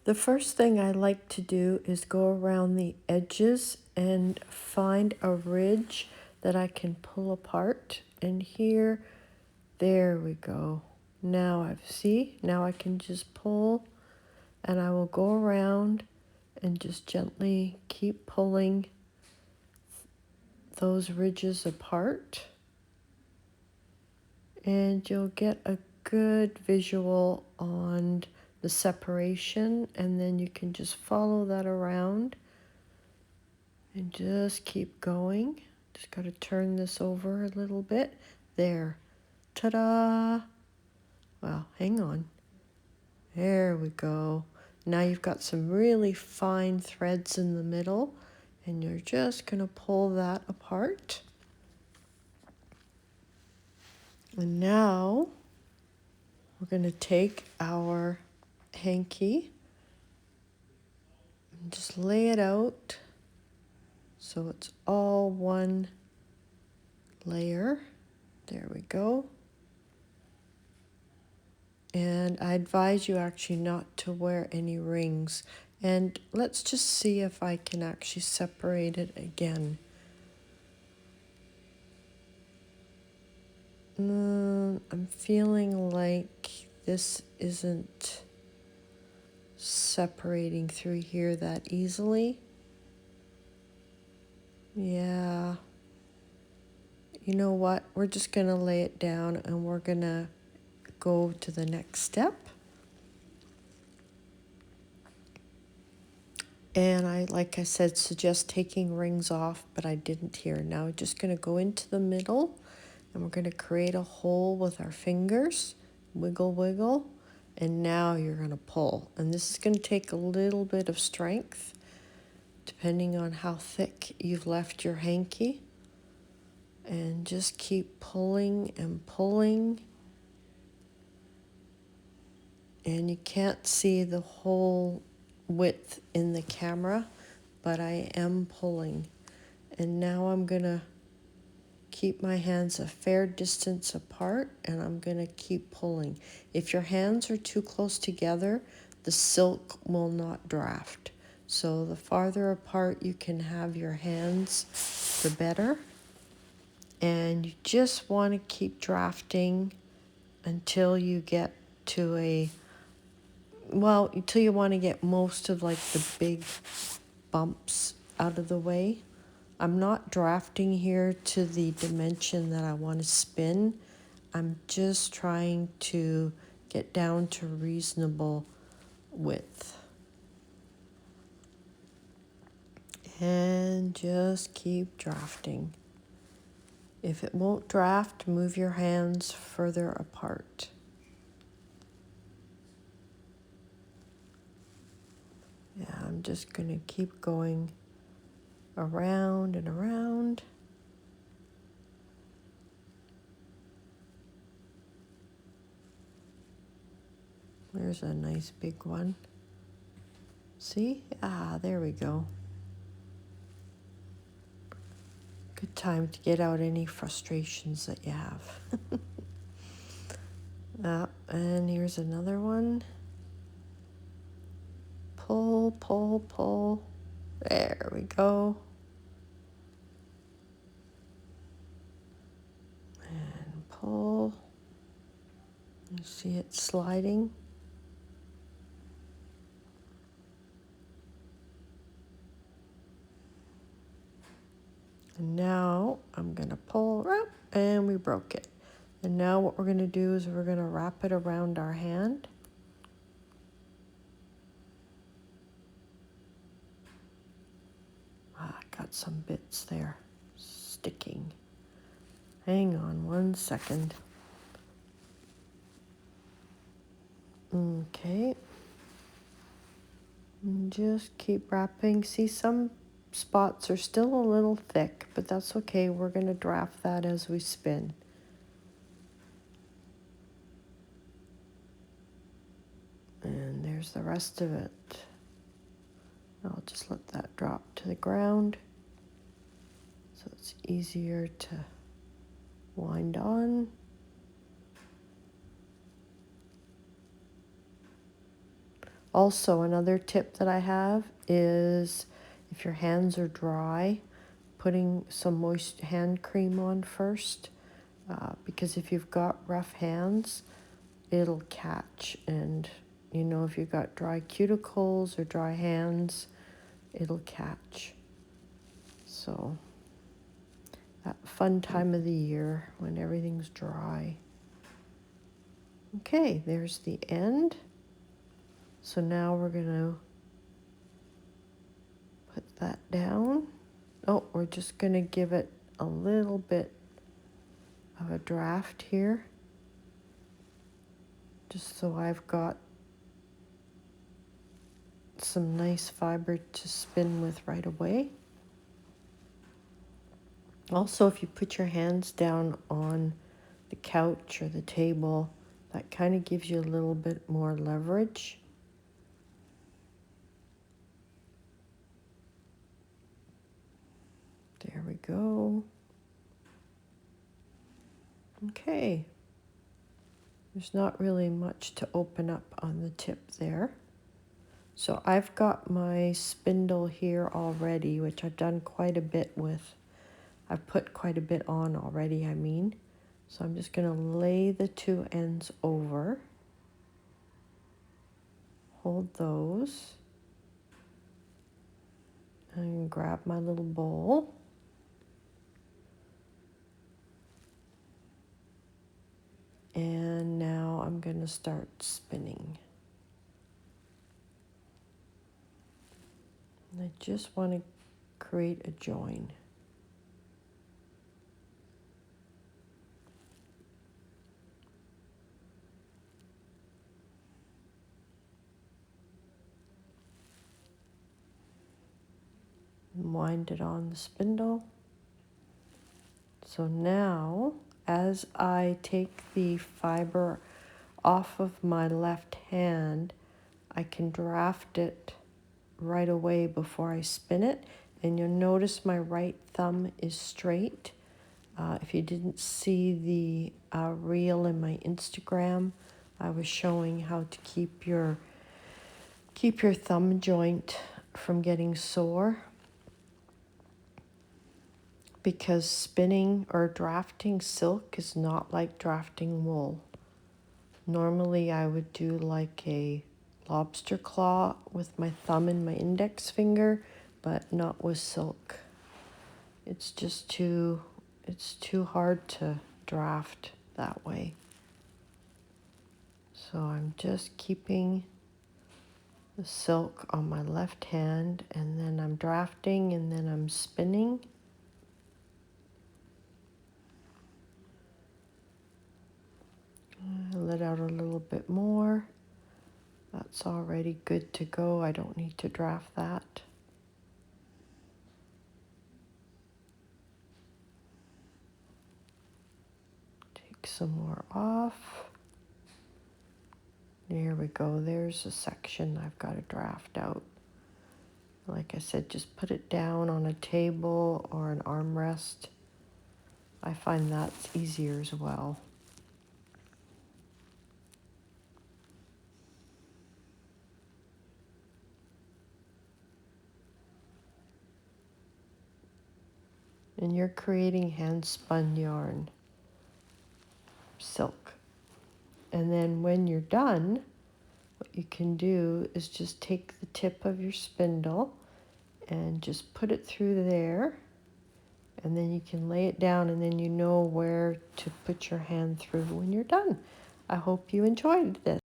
The first thing I like to do is go around the edges and find a ridge that I can pull apart. And here, there we go. Now now I can just pull, and I will go around and just gently keep pulling those ridges apart. And you'll get a good visual on the separation, and then you can just follow that around and just keep going. Just got to turn this over a little bit. There. Ta-da! Well, hang on. There we go. Now you've got some really fine threads in the middle, and you're just going to pull that apart. And now we're going to take our hanky and just lay it out so it's all one layer. There we go. And I advise you actually not to wear any rings. And let's just see if I can actually separate it again. I'm feeling like this isn't separating through here that easily. Yeah. You know what? We're just going to lay it down and we're going to go to the next step. And like I said, suggest taking rings off, but I didn't here. Now we're just going to go into the middle and we're going to create a hole with our fingers. Wiggle, wiggle. And now you're going to pull. And this is going to take a little bit of strength, depending on how thick you've left your hanky. And just keep pulling and pulling. And you can't see the whole width in the camera, but I am pulling. And now I'm going to keep my hands a fair distance apart, and I'm going to keep pulling. If your hands are too close together, the silk will not draft. So the farther apart you can have your hands, the better. And you just want to keep drafting until you get to until you want to get most of like the big bumps out of the way. I'm not drafting here to the dimension that I want to spin. I'm just trying to get down to reasonable width. And just keep drafting. If it won't draft, move your hands further apart. Yeah, I'm just going to keep going around and around. There's a nice big one. See? There we go. Good time to get out any frustrations that you have. And here's another one. Pull, pull, pull. There we go. And pull. You see it sliding. And now I'm going to pull, and we broke it. And now what we're going to do is we're going to wrap it around our hand. I got some bits there sticking. Hang on 1 second. Okay. And just keep wrapping. See, some spots are still a little thick, but that's okay. We're going to draft that as we spin. And there's the rest of it. I'll just let that drop to the ground so it's easier to wind on. Also, another tip that I have is if your hands are dry, putting some moist hand cream on first, because if you've got rough hands, it'll catch. And you know, if you've got dry cuticles or dry hands, it'll catch. So that fun time of the year when everything's dry. Okay, there's the end. So now we're going to put that down. Oh, we're just going to give it a little bit of a draft here, just so I've got some nice fiber to spin with right away. Also, if you put your hands down on the couch or the table, that kind of gives you a little bit more leverage. There we go. Okay. There's not really much to open up on the tip there. So I've got my spindle here already, which I've done quite a bit with. I've put quite a bit on already, I mean. So I'm just going to lay the two ends over. Hold those. And grab my little bowl. And now I'm going to start spinning. And I just want to create a join. And wind it on the spindle. So now, as I take the fiber off of my left hand, I can draft it right away before I spin it. And you'll notice my right thumb is straight. If you didn't see the reel in my Instagram, I was showing how to keep your thumb joint from getting sore, because spinning or drafting silk is not like drafting wool. Normally I would do like a lobster claw with my thumb and my index finger, but not with silk. It's just it's too hard to draft that way. So I'm just keeping the silk on my left hand, and then I'm drafting, and then I'm spinning. I let out a little bit more. That's already good to go. I don't need to draft that. Take some more off. There we go. There's a section I've got to draft out. Like I said, just put it down on a table or an armrest. I find that's easier as well. And you're creating hand spun yarn, silk. And then when you're done, what you can do is just take the tip of your spindle and just put it through there. And then you can lay it down, and then you know where to put your hand through when you're done. I hope you enjoyed this.